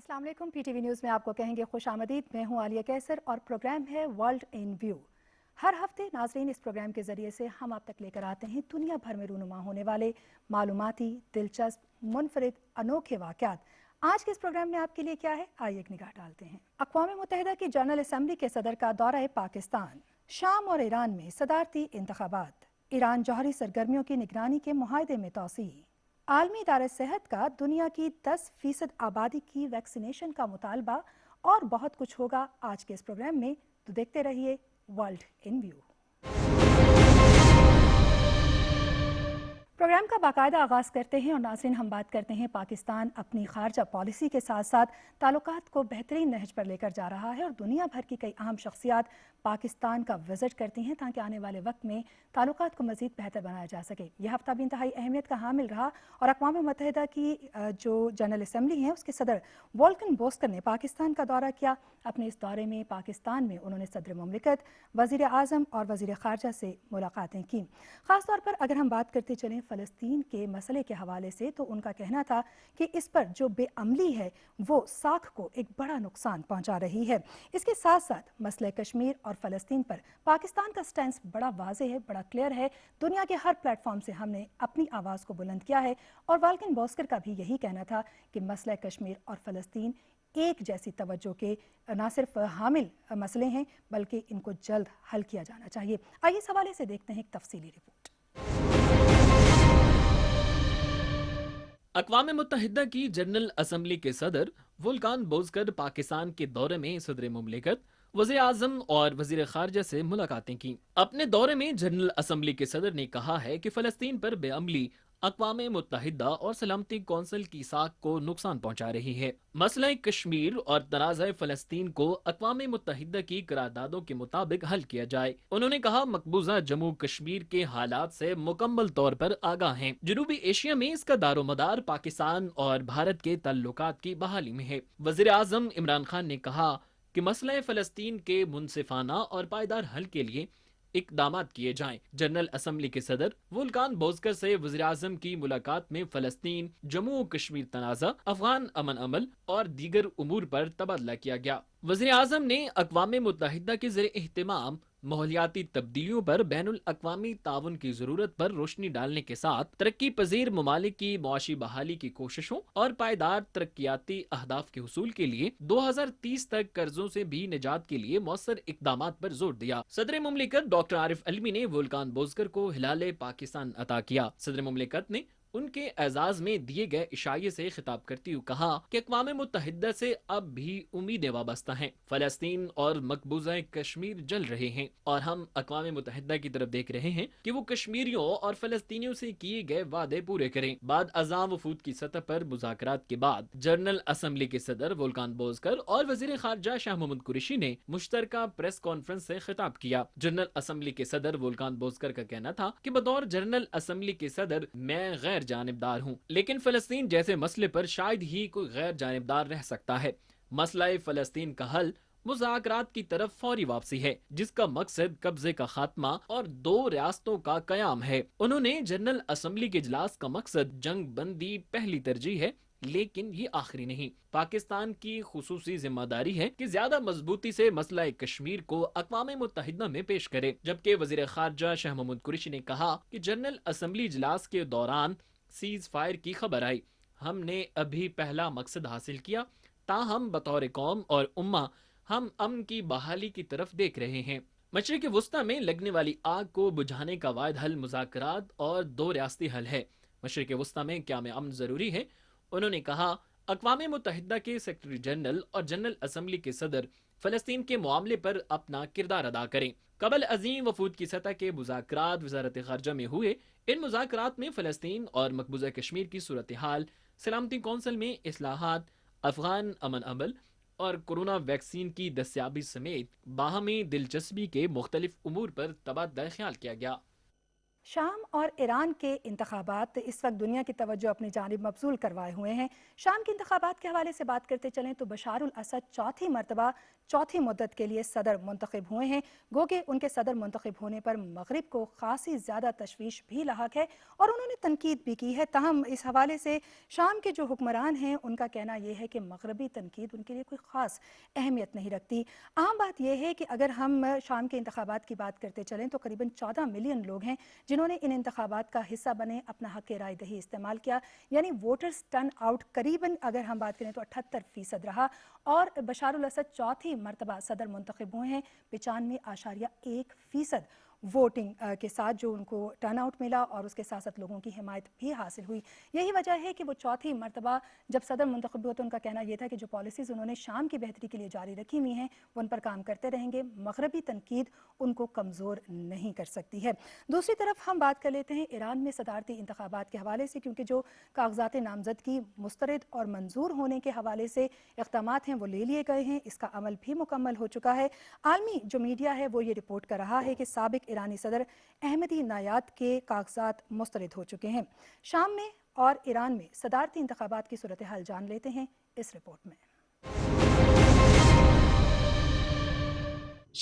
अस्सलाम वालेकुम। PTV news में आपको कहेंगे खुश आमदीद। मैं हूँ आलिया कैसर और प्रोग्राम है वर्ल्ड इन व्यू। हर हफ्ते नाजरीन इस प्रोग्राम के ज़रिए से हम आप तक लेकर आते हैं दुनिया भर में रूनुमा होने वाले मालूमाती, दिलचस्प, मुनफरिद, अनोखे वाक़यात। आज के इस प्रोग्राम में आपके लिए क्या है, आइए एक निगाह डालते हैं। अक़वाम मुत्तहिदा की जनरल असम्बली के सदर का दौरा पाकिस्तान, शाम और ईरान में सदारती इंतखाबात, ईरान जौहरी सरगर्मियों की निगरानी के मुआहदे में तोसी, आलमी इदारे सेहत का दुनिया की 10% आबादी की वैक्सीनेशन का मुतालबा और बहुत कुछ होगा आज के इस प्रोग्राम में, तो देखते रहिए वर्ल्ड इन व्यू। प्रोग्राम का बाकायदा आगाज़ करते हैं और नाज़रीन हम बात करते हैं पाकिस्तान अपनी खारजा पॉलिसी के साथ साथ ताल्लुकात को बेहतरीन नहज पर लेकर जा रहा है और दुनिया भर की कई अहम शख्सियात पाकिस्तान का विज़िट करती हैं ताकि आने वाले वक्त में ताल्लुकात को मज़ीद बेहतर बनाया जा सके। यह हफ्ता भी इंतहाई अहमियत का हामिल रहा और अक़वाम मुत्तहिदा की जो जनरल असम्बली है उसके सदर वोल्कन बोस्कर ने पाकिस्तान का दौरा किया। अपने इस दौरे में पाकिस्तान में उन्होंने सदर मुमलिकत, वज़ीर आज़म और वज़ीर ख़ारजा से मुलाकातें की। ख़ास तौर पर अगर हम बात करते चलें फ़लस्तीन के मसले के हवाले से, तो उनका कहना था कि इस पर जो बेअमली है वो साख को एक बड़ा नुकसान पहुंचा रही है। इसके साथ साथ मसले कश्मीर और फ़लस्तीन पर पाकिस्तान का स्टैंस बड़ा वाज़ेह है, बड़ा क्लियर है। दुनिया के हर प्लेटफॉर्म से हमने अपनी आवाज़ को बुलंद किया है और वोल्कन बोस्कर का भी यही कहना था कि मसला कश्मीर और फ़लस्तीन एक जैसी तवज्जो के ना सिर्फ हामिल मसले हैं बल्कि इनको जल्द हल किया जाना चाहिए। आइए इस हवाले से देखते हैं एक तफसीली रिपोर्ट। अक़वाम मुत्तहिदा की जनरल असम्बली के सदर वोल्कान बोस्कर पाकिस्तान के दौरे में सदर मुमलिकत, वज़ीर आज़म और वज़ीर ख़ारजा से मुलाकातें की। अपने दौरे में जनरल असम्बली के सदर ने कहा है कि फ़लस्तीन पर बेअमली अक़वाम मुत्तहिदा और सलामती कौंसिल की साख को नुकसान पहुंचा रही है। मसला कश्मीर और तनाज़ा फ़लस्तीन को अक़वाम मुत्तहिदा की करारदादों के मुताबिक हल किया जाए। उन्होंने कहा मकबूजा जम्मू कश्मीर के हालात से मुकम्मल तौर पर आगाह हैं। जनूबी एशिया में इसका दारोमदार पाकिस्तान और भारत के ताल्लुकात की बहाली में है। वज़ीर आज़म इमरान खान ने कहा कि मसला फ़लस्तीन के मुनसिफाना और पायदार हल के लिए इकदामात किए जाएं। जनरल असम्बली के सदर वोल्कान बोस्कर से वज़ीर आज़म की मुलाकात में फ़लस्तीन, जम्मू कश्मीर तनाज़ा, अफ़गान अमन अमल और दीगर उमूर पर तबादला किया गया। वज़ीर आज़म ने अक़वाम मुत्तहिदा के ज़रिए एहतिमाम माहौलियाती तब्दीलियों पर बैनुल अक़वामी ताउन की ज़रूरत पर रोशनी डालने के साथ तरक्की पजीर ममालिक की मुआशी बहाली की कोशिशों और पायदार तरक्याती अहदाफ के हुसूल के लिए 2030 तक कर्जों से भी निजात के लिए मौसर इक़दामात पर जोर दिया। सदर मुमलिकत डॉक्टर आरिफ अलवी ने वोल्कान बोस्कर को हिलाले पाकिस्तान अता किया। सदर मुमलिकत ने उनके एजाज में दिए गए इशारे से खिताब करते हुए कहा कि अक़वाम मुत्तहिदा से अब भी उम्मीदें वाबस्ता हैं। फ़लस्तीन और मकबूजा कश्मीर जल रहे हैं और हम अक़वाम मुत्तहिदा की तरफ देख रहे हैं कि वो कश्मीरियों और फ़लस्तीनियों से किए गए वादे पूरे करें। बाद अज़ाम वफूद की सतह पर मुज़ाकरात के बाद जनरल असम्बली के सदर वोल्कान बोस्कर और वज़ीर ख़ारजा शाह महमूद कुरैशी ने मुश्तरका प्रेस कॉन्फ्रेंस से खिताब किया। जनरल असम्बली के सदर वोल्कान बोस्कर का कहना था कि बतौर जनरल असम्बली के सदर मैं गैर जानिबदार हूँ, लेकिन फ़लस्तीन जैसे मसले पर शायद ही कोई गैर जानिबदार रह सकता है। मसला फ़लस्तीन का हल मुज़ाकरात की तरफ फौरी वापसी है, जिसका मकसद कब्जे का खात्मा और 2 रियासतों का कयाम है। उन्होंने जनरल असम्बली के इजलास का मकसद जंग बंदी पहली तरजीह है, लेकिन ये आखिरी नहीं। पाकिस्तान की खुसूसी जिम्मेदारी है कि ज्यादा मजबूती से मसला कश्मीर को अक़वाम मुत्तहिदा में पेश करे। जबकि वज़ीर ख़ारजा शाह महमूद कुरैशी ने कहा कि जनरल असम्बली इजलास के दौरान सीज फायर की खबर आई। हमने अभी पहला मकसद हासिल किया, ताहम बतौर कौम और उम्मा हम अमन की बहाली की तरफ देख रहे हैं। मशरिक़ वुस्ता में लगने वाली आग को बुझाने का वाहिद हल मुज़ाकरात और 2 रियासती हल है। मशरिक़ वुस्ता में क़याम अमन ज़रूरी है। उन्होंने कहा अक़वाम मुत्तहिदा के सेक्रेटरी जनरल और जनरल असम्बली के सदर फ़लस्तीन के मामले पर अपना किरदार अदा करें। कबल अजीम वफूद की सतह के मुज़ाकरात वज़ारत ख़ारजा में हुए। इन मुज़ाकरात में फ़लस्तीन और मकबूजा कश्मीर की सूरत हाल, सलामती कौंसिल में इस्लाहात, अफ़गान अमन अमल और कोरोना वैक्सीन की दस्याबी समेत बाहमी दिलचस्पी के मुख्तलिफ उमूर पर तबादला ख्याल किया गया। شام اور ایران کے انتخابات اس وقت دنیا کی توجہ اپنی جانب مبذول کروائے ہوئے ہیں۔ شام کے انتخابات کے حوالے سے بات کرتے چلیں تو بشار الاسد چوتھی مرتبہ چوتھی مدت کے لیے صدر منتخب ہوئے ہیں، گو کہ ان کے صدر منتخب ہونے پر مغرب کو خاصی زیادہ تشویش بھی لاحق ہے اور انہوں نے تنقید بھی کی ہے۔ تاہم اس حوالے سے شام کے جو حکمران ہیں ان کا کہنا یہ ہے کہ مغربی تنقید ان کے لیے کوئی خاص اہمیت نہیں رکھتی۔ اہم بات یہ ہے کہ اگر ہم شام کے انتخابات کی بات کرتے چلیں تو قریباً 14 ملین لوگ ہیں جنہوں نے ان انتخابات کا حصہ بنے، اپنا حق رائے دہی استعمال کیا، یعنی ووٹرز ٹرن آؤٹ قریباً اگر ہم بات کریں تو 78% رہا اور بشار الاسد چوتھی مرتبہ صدر منتخب ہوئے ہیں 95.1% ووٹنگ کے ساتھ جو ان کو ٹرن آؤٹ ملا اور اس کے ساتھ ساتھ لوگوں کی حمایت بھی حاصل ہوئی۔ یہی وجہ ہے کہ وہ چوتھی مرتبہ جب صدر منتخب ہوئے تو ان کا کہنا یہ تھا کہ جو پالیسیز انہوں نے شام کی بہتری کے لیے جاری رکھی ہوئی ہیں وہ ان پر کام کرتے رہیں گے، مغربی تنقید ان کو کمزور نہیں کر سکتی ہے۔ دوسری طرف ہم بات کر لیتے ہیں ایران میں صدارتی انتخابات کے حوالے سے، کیونکہ جو کاغذات نامزدگی مسترد اور منظور ہونے کے حوالے سے اقدامات ہیں وہ لے لیے گئے ہیں، اس کا عمل بھی مکمل ہو چکا ہے۔ عالمی جو میڈیا ہے وہ یہ رپورٹ کر رہا ہے کہ سابق ایرانی صدر احمدی نژاد کے کاغذات مسترد ہو چکے ہیں۔ شام میں اور ایران میں صدارتی انتخابات کی صورتحال جان لیتے ہیں اس رپورٹ میں۔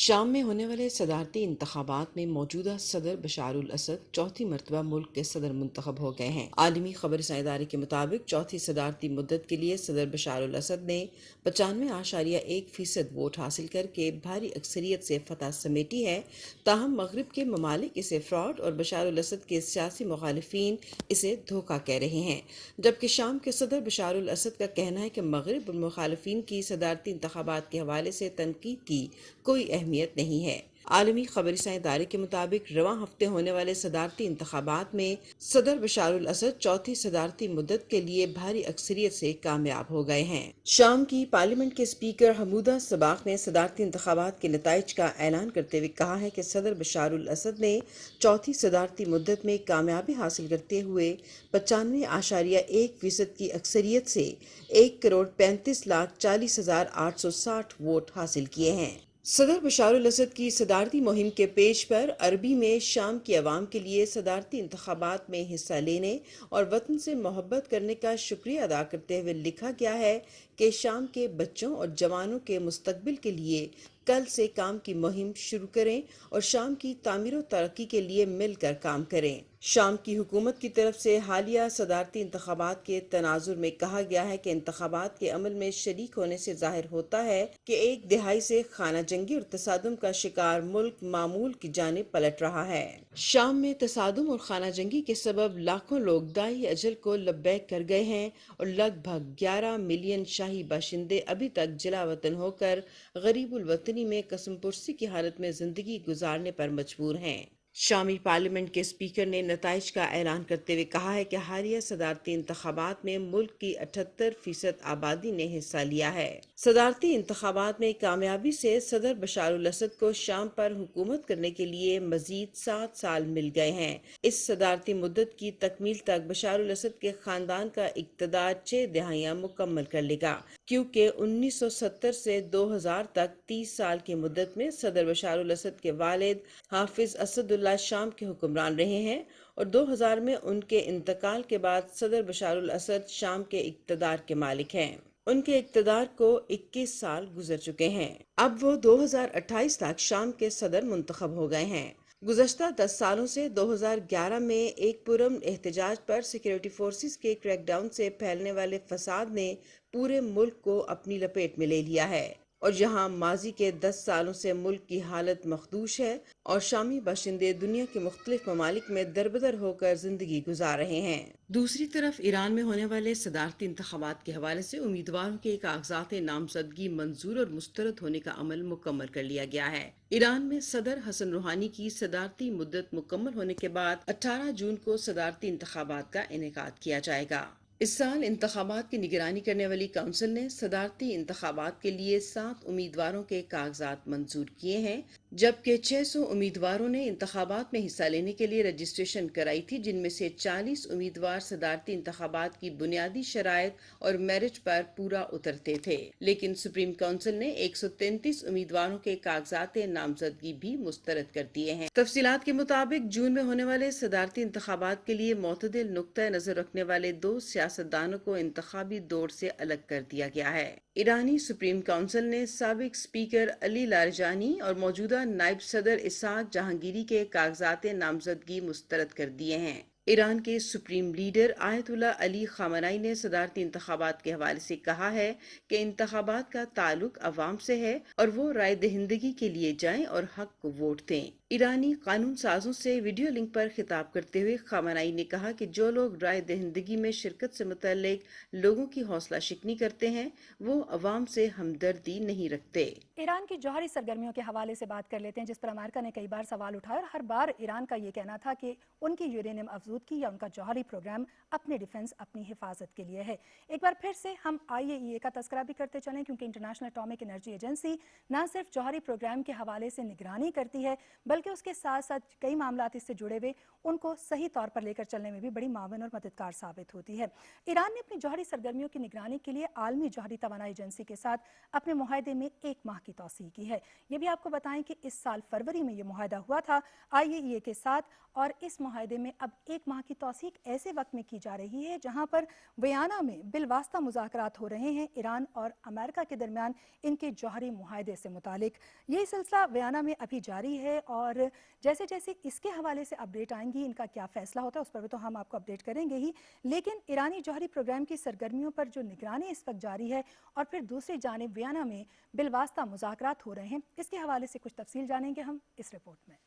شام میں ہونے والے صدارتی انتخابات میں موجودہ صدر بشار الاسد چوتھی مرتبہ ملک کے صدر منتخب ہو گئے ہیں۔ عالمی خبر رساں ادارے کے مطابق چوتھی صدارتی مدت کے لیے صدر بشار الاسد نے 95.1% ووٹ حاصل کر کے بھاری اکثریت سے فتح سمیٹی ہے۔ تاہم مغرب کے ممالک اسے فراڈ اور بشار الاسد کے سیاسی مخالفین اسے دھوکہ کہہ رہے ہیں، جبکہ شام کے صدر بشار الاسد کا کہنا ہے کہ مغرب اور مخالفین کی صدارتی انتخابات کے حوالے سے تنقید کی کوئی اہمیت نہیں ہے۔ عالمی خبر رساں ادارے کے مطابق رواں ہفتے ہونے والے صدارتی انتخابات میں صدر بشار الاسد چوتھی صدارتی مدت کے لیے بھاری اکثریت سے کامیاب ہو گئے ہیں۔ شام کی پارلیمنٹ کے اسپیکر حمودہ صباغ نے صدارتی انتخابات کے نتائج کا اعلان کرتے ہوئے کہا ہے کہ صدر بشار الاسد نے چوتھی صدارتی مدت میں کامیابی حاصل کرتے ہوئے 95.1% کی اکثریت سے 1,35,40,860 ووٹ حاصل کیے ہیں۔ صدر بشار الاسد کی صدارتی مہم کے پیش پر عربی میں شام کی عوام کے لیے صدارتی انتخابات میں حصہ لینے اور وطن سے محبت کرنے کا شکریہ ادا کرتے ہوئے لکھا گیا ہے کہ شام کے بچوں اور جوانوں کے مستقبل کے لیے کل سے کام کی مہم شروع کریں اور شام کی تعمیر و ترقی کے لیے مل کر کام کریں۔ شام کی حکومت کی طرف سے حالیہ صدارتی انتخابات کے تناظر میں کہا گیا ہے کہ انتخابات کے عمل میں شریک ہونے سے ظاہر ہوتا ہے کہ ایک دہائی سے خانہ جنگی اور تصادم کا شکار ملک معمول کی جانب پلٹ رہا ہے۔ شام میں تصادم اور خانہ جنگی کے سبب لاکھوں لوگ دائی اجل کو لبیک کر گئے ہیں اور لگ بھگ 11 ملین شاہی باشندے ابھی تک جلا وطن ہو کر غریب الوطنی میں قسم پرسی کی حالت میں زندگی گزارنے پر مجبور ہیں۔ شامی پارلیمنٹ کے اسپیکر نے نتائج کا اعلان کرتے ہوئے کہا ہے کہ حالیہ صدارتی انتخابات میں ملک کی 78% آبادی نے حصہ لیا ہے۔ صدارتی انتخابات میں کامیابی سے صدر بشار الاسد کو شام پر حکومت کرنے کے لیے مزید 7 سال مل گئے ہیں۔ اس صدارتی مدت کی تکمیل تک بشار الاسد کے خاندان کا اقتدار 6 دہائیاں مکمل کر لے گا، کیونکہ 1970 سے 2000 تک 30 سال کی مدت میں صدر بشار الاسد کے والد حافظ اسد اللہ شام کے حکمران رہے ہیں اور 2000 میں ان کے انتقال کے بعد صدر بشار الاسد شام کے اقتدار کے مالک ہیں۔ ان کے اقتدار کو 21 سال گزر چکے ہیں۔ اب وہ 2028 تک شام کے صدر منتخب ہو گئے ہیں۔ گزشتہ 10 سالوں سے 2011 میں ایک پرامن احتجاج پر سیکیورٹی فورسز کے کریک ڈاؤن سے پھیلنے والے فساد نے پورے ملک کو اپنی لپیٹ میں لے لیا ہے اور جہاں ماضی کے 10 سالوں سے ملک کی حالت مخدوش ہے اور شامی باشندے دنیا کے مختلف ممالک میں دربدر ہو کر زندگی گزار رہے ہیں۔ دوسری طرف ایران میں ہونے والے صدارتی انتخابات کے حوالے سے امیدواروں کے کاغذات نامزدگی منظور اور مسترد ہونے کا عمل مکمل کر لیا گیا ہے۔ ایران میں صدر حسن روحانی کی صدارتی مدت مکمل ہونے کے بعد 18 جون کو صدارتی انتخابات کا انعقاد کیا جائے گا۔ اس سال انتخابات کی نگرانی کرنے والی کونسل نے صدارتی انتخابات کے لیے 7 امیدواروں کے کاغذات منظور کیے ہیں۔ जबकि 600 उम्मीदवारों ने इंतखाबात में हिस्सा लेने के लिए रजिस्ट्रेशन कराई थी, जिनमें से 40 उम्मीदवार सदारती इंतखाबात की बुनियादी शराइत और मेरिट पर पूरा उतरते थे। लेकिन सुप्रीम काउंसिल ने 133 उम्मीदवारों के कागजात नामजदगी भी मुस्तरद कर दिए हैं। तफसीलात के मुताबिक जून में होने वाले सदारती इंतखाबात के लिए मोतदिल नुक्ता नजर रखने वाले 2 सियासतदानों को इंतखाबी दौड़ से अलग कर दिया गया है। ईरानी सुप्रीम काउंसिल ने साबिक स्पीकर अली लारजानी और मौजूदा नायब सदर इसाक जहांगीरी के कागजात नामजदगी मुस्तरद कर दिए हैं। ईरान के सुप्रीम लीडर आयतुल्ला अली खामनाई ने सदारती इंतखाबात के हवाले से कहा है कि इंतखाबात का ताल्लुक अवाम से है और वो राय दहिंदगी के लिए जाएं और हक को वोट दें। ईरानी कानून साजों से वीडियो लिंक पर खिताब करते हुए खामनाई ने कहा कि जो लोग राय दहिंदगी में शिरकत से मुतल्लिक लोगों की हौसला शिकनी करते हैं वो अवाम से हमदर्दी नहीं रखते। ईरान की जौहरी सरगर्मियों के हवाले से बात कर लेते हैं, जिस पर अमेरिका ने कई बार सवाल उठाया और हर बार ईरान का ये कहना था कि उनकी यूरेनियम अफजूदगी या उनका जौहरी प्रोग्राम अपने डिफेंस, अपनी हिफाजत के लिए है। एक बार फिर से हम IAEA का तस्करा भी करते चलें, क्योंकि इंटरनेशनल एटॉमिक एनर्जी एजेंसी न सिर्फ जौहरी प्रोग्राम के हवाले से निगरानी करती है, बल्कि उसके साथ साथ कई मामला इससे जुड़े हुए उनको सही तौर पर लेकर चलने में भी बड़ी मावन और मददगार साबित होती है। ईरान ने अपनी जौहरी सरगर्मियों की निगरानी के लिए आलमी जौहरी तवानाई एजेंसी के साथ अपने मुआहदे में 1 माह की तौसीह की है। ये भी आपको बताएं कि इस साल फरवरी में ये मुआहदा हुआ था IAEA के साथ, और इस मुआहदे में अब 1 माह की तौसीह ऐसे वक्त में की जा रही है जहां पर वियना में बिलवास्ता मुज़ाकरात हो रहे हैं ईरान और अमेरिका के दरमियान इनके जौहरी मुआहदे से मुतालिक। ये सिलसिला वियना में अभी जारी है और जैसे जैसे इसके हवाले से अपडेट आएंगी, इनका क्या फैसला होता है उस पर भी तो हम आपको अपडेट करेंगे ही। लेकिन ईरानी जौहरी प्रोग्राम की सरगर्मियों पर जो निगरानी इस वक्त जारी है और फिर दूसरी जानिब वियना में बिलवास्ता मुज़ाकरात हो रहे हैं, इसके हवाले से कुछ तफसील जानेंगे हम इस रिपोर्ट में।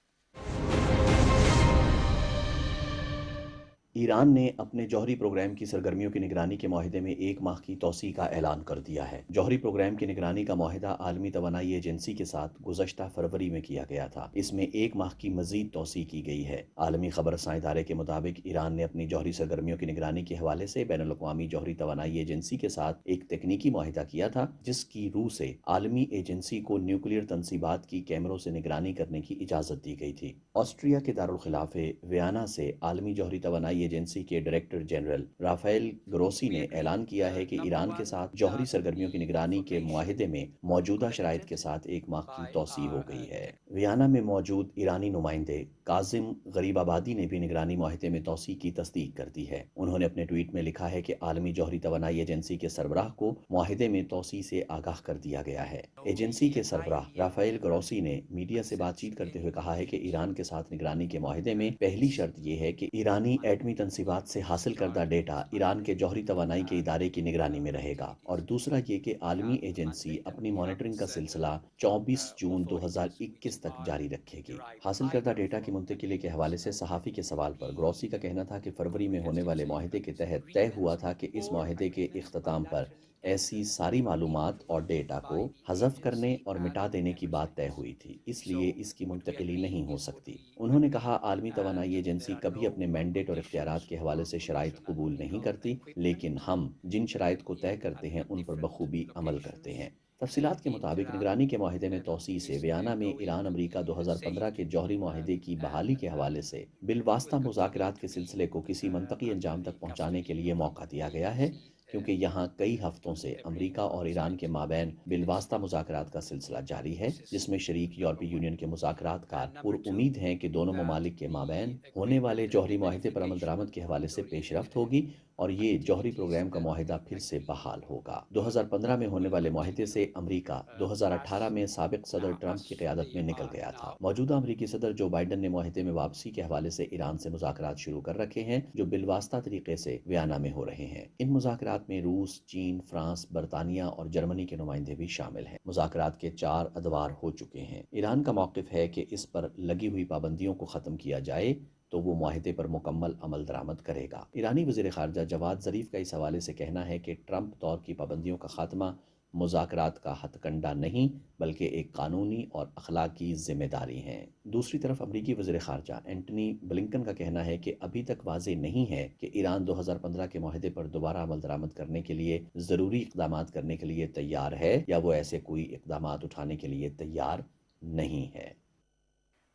ईरान ने अपने जौहरी प्रोग्राम की सरगर्मियों की निगरानी के मुआहदे में 1 माह की तौसीह का ऐलान कर दिया है। जौहरी प्रोग्राम की निगरानी का मुआहदा आलमी तवानाई एजेंसी के साथ गुज़श्ता फरवरी में किया गया था। इसमें 1 माह की मजीद तौसीह की गई है। आलमी खबर रसां इदारे के मुताबिक ईरान ने अपनी जौहरी सरगर्मियों की निगरानी के हवाले से बैनुल-अक़वामी जौहरी तवानाई एजेंसी के साथ एक तकनीकी मुआहदा किया था, जिसकी रूह से आलमी एजेंसी को न्यूक्लियर तनसीबात की कैमरों से निगरानी करने की इजाज़त दी गई थी। ऑस्ट्रिया के दारुल खिलाफे वियना से आलमी जौहरी तवानाई एजेंसी के डायरेक्टर जनरल राफेल ग्रोसी ने ऐलान किया है कि ईरान के साथ जौहरी सरगर्मियों की निगरानी के मुआहदे में मौजूदा शराइत के साथ 1 माह की तौसीह हो गई है। वियना में मौजूद ईरानी नुमाइंदे काजिम गरीबाबादी ने भी निगरानी मुआहदे में तौसीह की तस्दीक कर दी है। उन्होंने अपने ट्वीट में लिखा है कि आलमी जौहरी तवानाई एजेंसी के सरबराह को मुआहदे में तौसीह से आगाह कर दिया गया है। एजेंसी के सरबराह राफेल ग्रोसी ने मीडिया से बातचीत करते हुए कहा है कि ईरान के साथ निगरानी के मुआहदे में पहली शर्त यह है कि ईरानी एटमी तनसीबात से हासिल करदा डेटा ईरान के जौहरी तवानाई के इदारे की निगरानी में रहेगा, और दूसरा ये कि आलमी एजेंसी अपनी मॉनिटरिंग का सिलसिला 24 जून 2021 तक जारी रखेगी। हासिल करदा डेटा की मुंतकिली के हवाले से सहाफ़ी के सवाल पर ग्रोसी का कहना था कि फरवरी में होने वाले मुआहदे के तहत तय हुआ था कि इस मुआहदे के इख्तिताम पर ऐसी सारी मालूमात और डेटा को हज़फ करने और मिटा देने की बात तय हुई थी, इसलिए इसकी मुंतकिली नहीं हो सकती। उन्होंने कहा, आलमी तवानाई एजेंसी कभी अपने मैंडेट और इख्तियारात के हवाले से शराइत कबूल नहीं करती, लेकिन हम जिन शराइत को तय करते हैं उन पर बखूबी अमल करते हैं। तफसीलात के मुताबिक निगरानी के मुआहदे में तौसीह से वियना में ईरान अमरीका 2015 के जौहरी मुआहदे की बहाली के हवाले से बिलवास्ता मुज़ाकरात के सिलसिले को किसी मंतकी अंजाम तक पहुँचाने के लिए मौका दिया गया है, क्योंकि यहाँ कई हफ्तों से अमरीका और ईरान के माबैन बिलवास्ता मुज़ाकरात का सिलसिला जारी है, जिसमें शरीक यूरोपीय यूनियन के मुज़ाकरातकार पुरउम्मीद हैं कि दोनों ममालिक के माबैन होने वाले जौहरी मुआहदे पर अमल दरामद के हवाले से पेशरफ्त होगी और ये जौहरी प्रोग्राम का मुआहदा फिर से बहाल होगा। 2015 में होने वाले मुआहदे से अमरीका 2018 में साबिक सदर ट्रंप की क़यादत में निकल गया था। मौजूदा अमरीकी सदर जो बाइडन ने मुआहदे में वापसी के हवाले से ईरान से मुज़ाकरात शुरू कर रखे हैं, जो बिलवास्ता तरीके से वियना में हो रहे हैं। इन मुज़ाकरात में रूस, चीन, फ्रांस, बरतानिया और जर्मनी के नुमाइंदे भी शामिल हैं। मुज़ाकरात के 4 अदवार हो चुके हैं। ईरान का मौक़िफ़ है कि इस पर लगी हुई पाबंदियों को ख़त्म किया जाए तो वो मुआहदे पर मुकम्मल अमल दरामद करेगा। ईरानी वज़ीर ख़ारजा जवाद ज़रीफ़ का इस हवाले से कहना है कि ट्रंप दौर की पाबंदियों का खात्मा मुज़ाकरात का हथकंडा नहीं, बल्कि एक कानूनी और अखलाकी ज़िम्मेदारी है। दूसरी तरफ अमरीकी वज़ीर ख़ारजा एंटनी ब्लिंकन का कहना है कि अभी तक वाज़ेह नहीं है कि ईरान 2015 के मुआहदे पर दोबारा अमल दरामद करने के लिए ज़रूरी इक़दामात करने के लिए तैयार है या वो ऐसे कोई इक़दामात उठाने के लिए तैयार नहीं है।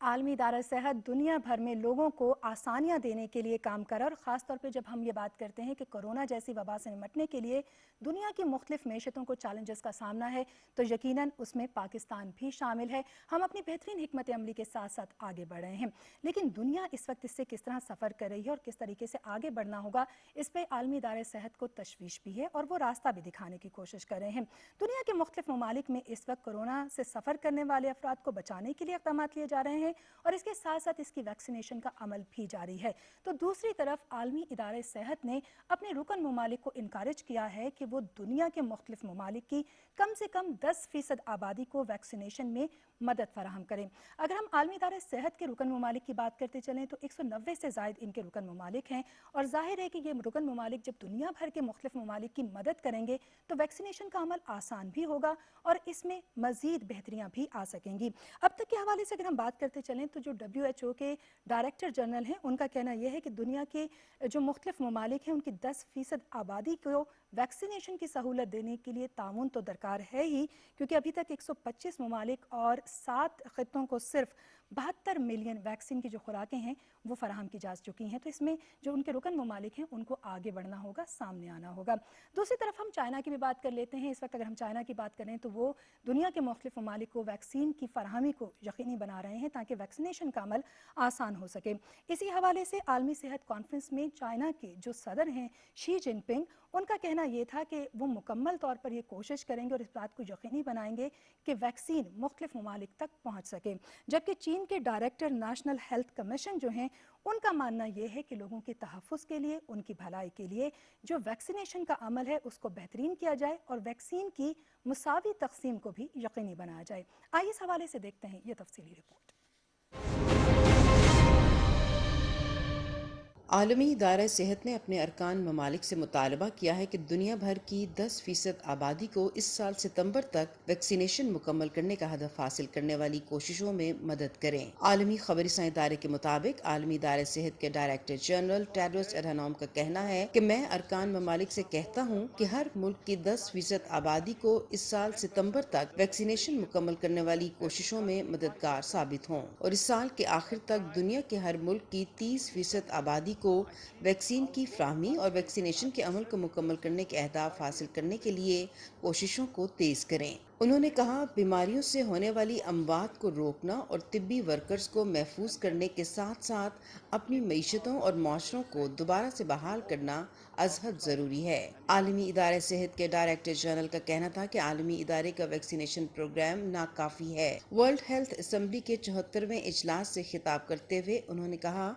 عالمی ادارہ صحت دنیا بھر میں لوگوں کو آسانیاں دینے کے لیے کام کر رہا ہے، اور خاص طور پہ جب ہم یہ بات کرتے ہیں کہ کورونا جیسی وبا سے نمٹنے کے لیے دنیا کی مختلف معیشتوں کو چیلنجز کا سامنا ہے، تو یقیناً اس میں پاکستان بھی شامل ہے۔ ہم اپنی بہترین حکمت عملی کے ساتھ ساتھ آگے بڑھ رہے ہیں، لیکن دنیا اس وقت اس سے کس طرح سفر کر رہی ہے اور کس طریقے سے آگے بڑھنا ہوگا، اس پہ عالمی ادارہ صحت کو تشویش بھی ہے اور وہ راستہ بھی دکھانے کی کوشش کر رہے ہیں۔ دنیا کے مختلف ممالک میں اس وقت کورونا سے سفر کرنے والے افراد کو بچانے کے لیے اقدامات لیے جا رہے ہیں، اور اس کے ساتھ ساتھ اس کی ویکسینیشن کا عمل بھی جاری ہے۔ تو دوسری طرف عالمی ادارہ صحت نے اپنے رکن ممالک کو انکارج کیا ہے کہ وہ دنیا کے مختلف ممالک کی کم سے کم 10% آبادی کو ویکسینیشن میں مدد فراہم کریں۔ اگر ہم عالمی ادارہ صحت کے رکن ممالک کی بات کرتے چلیں تو 190 سے زائد ان کے رکن ممالک ہیں، اور ظاہر ہے کہ یہ رکن ممالک جب دنیا بھر کے مختلف ممالک کی مدد کریں گے تو ویکسینیشن کا عمل آسان بھی ہوگا اور اس میں مزید بہتریاں بھی آ سکیں گی۔ اب تک کے حوالے سے اگر ہم بات کرتے چلیں تو جو WHO کے ڈائریکٹر جنرل ہیں، ان کا کہنا یہ ہے کہ دنیا کے جو مختلف ممالک ہیں ان کی 10% آبادی کو ویکسینیشن کی سہولت دینے کے لیے تعاون تو درکار ہے ہی، کیونکہ ابھی تک 125 ممالک اور 7 خطوں کو صرف 72 ملین ویکسین کی جو خوراکیں ہیں وہ فراہم کی جا چکی ہیں۔ تو اس میں جو ان کے رکن ممالک ہیں ان کو آگے بڑھنا ہوگا، سامنے آنا ہوگا۔ دوسری طرف ہم چائنا کی بھی بات کر لیتے ہیں۔ اس وقت اگر ہم چائنا کی بات کریں تو وہ دنیا کے مختلف ممالک کو ویکسین کی فراہمی کو یقینی بنا رہے ہیں تاکہ ویکسینیشن کا عمل آسان ہو سکے۔ اسی حوالے سے عالمی صحت کانفرنس میں چائنا کے جو صدر ہیں شی جن پنگ، ان کا کہنا یہ تھا کہ وہ مکمل طور پر یہ کوشش کریں گے اور اس بات کو یقینی بنائیں گے کہ ویکسین مختلف ممالک تک پہنچ سکے، جبکہ چین کے ڈائریکٹر نیشنل ہیلتھ کمیشن جو ہیں ان کا ماننا یہ ہے کہ لوگوں کے تحفظ کے لیے، ان کی بھلائی کے لیے جو ویکسینیشن کا عمل ہے اس کو بہترین کیا جائے اور ویکسین کی مساوی تقسیم کو بھی یقینی بنایا جائے۔ آئیے اس حوالے سے دیکھتے ہیں یہ تفصیلی رپورٹ۔ عالمی ادارہ صحت نے اپنے ارکان ممالک سے مطالبہ کیا ہے کہ دنیا بھر کی 10% آبادی کو اس سال ستمبر تک ویکسینیشن مکمل کرنے کا ہدف حاصل کرنے والی کوششوں میں مدد کریں۔ عالمی خبری سائنس ادارے کے مطابق عالمی ادارہ صحت کے ڈائریکٹر جنرل ٹیڈروس اڈھانوم کا کہنا ہے کہ میں ارکان ممالک سے کہتا ہوں کہ ہر ملک کی 10% آبادی کو اس سال ستمبر تک ویکسینیشن مکمل کرنے والی کوششوں میں مددگار ثابت ہوں، اور اس سال کے آخر تک دنیا کے ہر ملک کی 30% آبادی کو ویکسین کی فراہمی اور ویکسینیشن کے عمل کو مکمل کرنے کے اہداف حاصل کرنے کے لیے کوششوں کو تیز کریں۔ انہوں نے کہا، بیماریوں سے ہونے والی اموات کو روکنا اور طبی ورکرز کو محفوظ کرنے کے ساتھ ساتھ اپنی معیشتوں اور معاشروں کو دوبارہ سے بحال کرنا از حد ضروری ہے۔ عالمی ادارہ صحت کے ڈائریکٹر جنرل کا کہنا تھا کہ عالمی ادارے کا ویکسینیشن پروگرام ناکافی ہے۔ ورلڈ ہیلتھ اسمبلی کے 74ویں اجلاس سے خطاب کرتے ہوئے انہوں نے کہا،